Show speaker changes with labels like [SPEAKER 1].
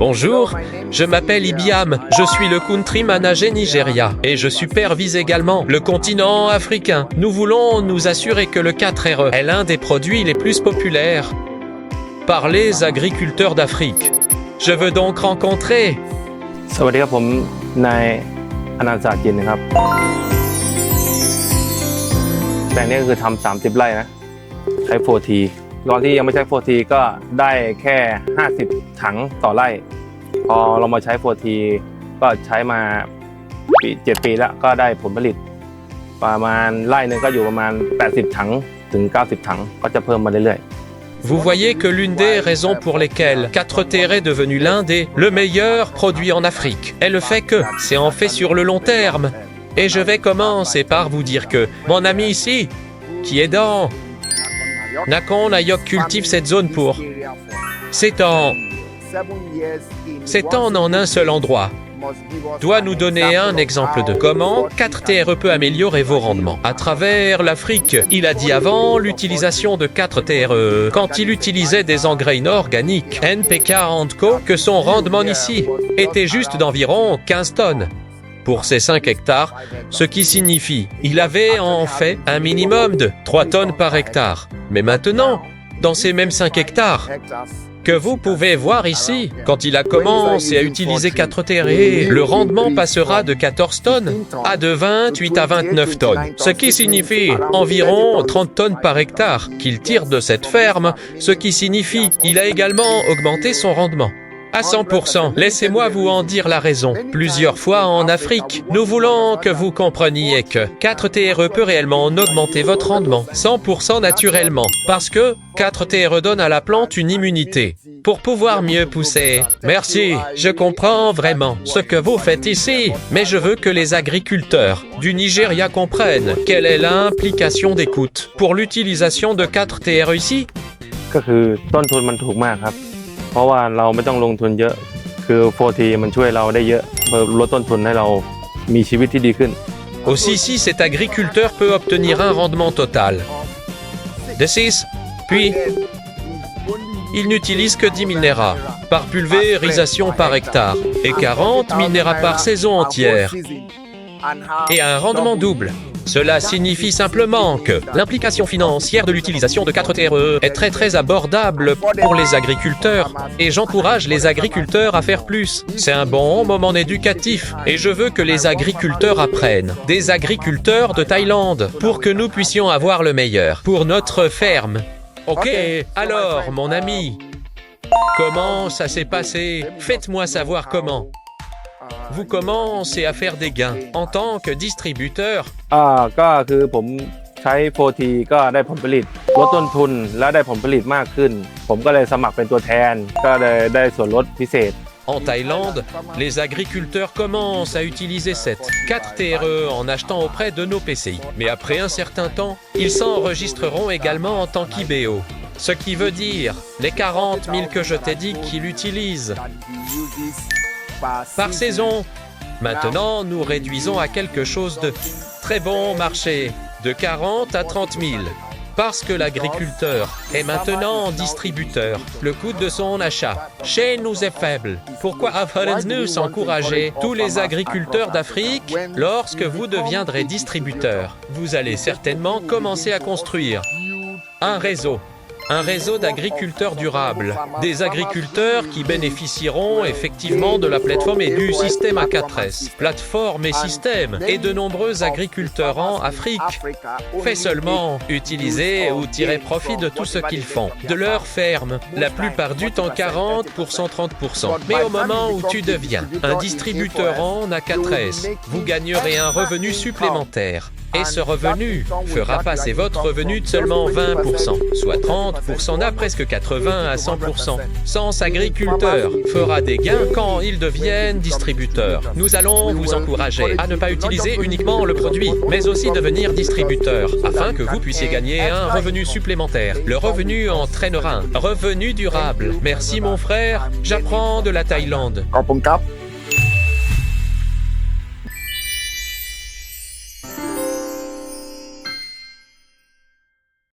[SPEAKER 1] Bonjour, je m'appelle Ibiam, je suis le country manager Nigeria et je supervise également le continent africain. Nous voulons nous assurer que le 4RE est l'un des produits les plus populaires par les agriculteurs d'Afrique. Je veux donc rencontrer
[SPEAKER 2] สวัสดีครับผมนายอนันต์ศาสตร์จินนะครับแปลงนี้ก็คือทำ30 ไร่นะใช้ 4T ตอนที่ยังไม่ใช้ 4T ก็ได้แค่50 ถังต่อไร่พอเรามาใช้ 4T ก็ใช้มา7 ปีแล้วก็ได้ผลผลิตประมาณไร่นึงก็อยู่ประมาณ80 ถังถึง90 ถังก็จะเพิ่มมาเรื่อย
[SPEAKER 1] Vous voyez que l'une des raisons pour lesquelles 4TR est devenu l'un des le meilleur produit en Afrique est le fait que c'est en fait sur le long terme. Et je vais commencer par vous dire que mon ami ici, qui est dans Nakhon Nayok, cultive cette zone pour 7 ans. 7 ans en un seul endroit. Doit nous donner un exemple de comment 4TRE peut améliorer vos rendements. À travers l'Afrique, il a dit avant l'utilisation de 4TRE, quand il utilisait des engrais inorganiques, NPK Co, que son rendement ici était juste d'environ 15 tonnes pour ces 5 hectares, ce qui signifie il avait en fait un minimum de 3 tonnes par hectare. Mais maintenant, dans ces mêmes 5 hectares, que vous pouvez voir ici, quand il a commencé à utiliser 4TRE, le rendement passera de 14 tonnes à de 28 à 29 tonnes, ce qui signifie environ 30 tonnes par hectare qu'il tire de cette ferme, ce qui signifie qu'il a également augmenté son rendement. À 100%, laissez-moi vous en dire la raison. Plusieurs fois en Afrique, nous voulons que vous compreniez que 4TRE peut réellement augmenter votre rendement 100% naturellement, parce que 4TRE donne à la plante une immunité pour pouvoir mieux pousser. Merci, je comprends vraiment ce que vous faites ici, mais je veux que les agriculteurs du Nigeria comprennent quelle est l'implication des coûts pour l'utilisation de 4TRE ici.
[SPEAKER 2] ก็คือต้นทุนมันถูกมากครับเพราะว่าเราไม่ต้องลงทุนเยอะคือ 4T มันช่วยเราได้เยอะลดต้นทุนให้เรามีชีวิตที่ดีขึ้น
[SPEAKER 1] Aussi ici, cet agriculteur peut obtenir un rendement total de 6, puis il n'utilise que 10 minérats par pulvérisation par hectare et 40 minérats par saison entière et un rendement double. Cela signifie simplement que l'implication financière de l'utilisation de 4TRE est très abordable pour les agriculteurs et j'encourage les agriculteurs à faire plus. C'est un bon moment éducatif et je veux que les agriculteurs apprennent des agriculteurs de Thaïlande pour que nous puissions avoir le meilleur pour notre ferme. Ok, alors mon ami, comment ça s'est passé? Faites-moi savoir comment. Vous commencez à faire des gains en tant que distributeur.
[SPEAKER 2] ก็คือผมใช้ 4T ก็ได้ผลผลิตลดต้นทุนและได้ผลผลิตมากขึ้นผมก็เลยสมัครเป็นตัวแทนก็ได้ส่วนลดพิเศษ
[SPEAKER 1] En Thaïlande, les agriculteurs commencent à utiliser cette 4TRE en achetant auprès de nos PCI. Mais après un certain temps, ils s'enregistreront également en tant qu'IBO. Ce qui veut dire les 40 000 que je t'ai dit qu'ils utilisent par saison. Maintenant, nous réduisons à quelque chose de très bon marché, de 40 à 30 000. Parce que l'agriculteur est maintenant distributeur, le coût de son achat chez nous est faible. Pourquoi avons-nous encouragé tous les agriculteurs d'Afrique lorsque vous deviendrez distributeur? Vous allez certainement commencer à construire un réseau d'agriculteurs durables, des agriculteurs qui bénéficieront effectivement de la plateforme et du système A4S. Plateforme et système, et de nombreux agriculteurs en Afrique fait seulement utiliser ou tirer profit de tout ce qu'ils font, de leur ferme, la plupart du temps 40%, 30%. Mais au moment où tu deviens un distributeur en A4S, vous gagnerez un revenu supplémentaire. Et ce revenu fera passer votre revenu de seulement 20%, soit 30% à presque 80 à 100%. Sans agriculteur fera des gains quand ils deviennent distributeurs. Nous allons vous encourager à ne pas utiliser uniquement le produit, mais aussi devenir distributeur, afin que vous puissiez gagner un revenu supplémentaire. Le revenu entraînera un revenu durable. Merci mon frère, j'apprends de la Thaïlande.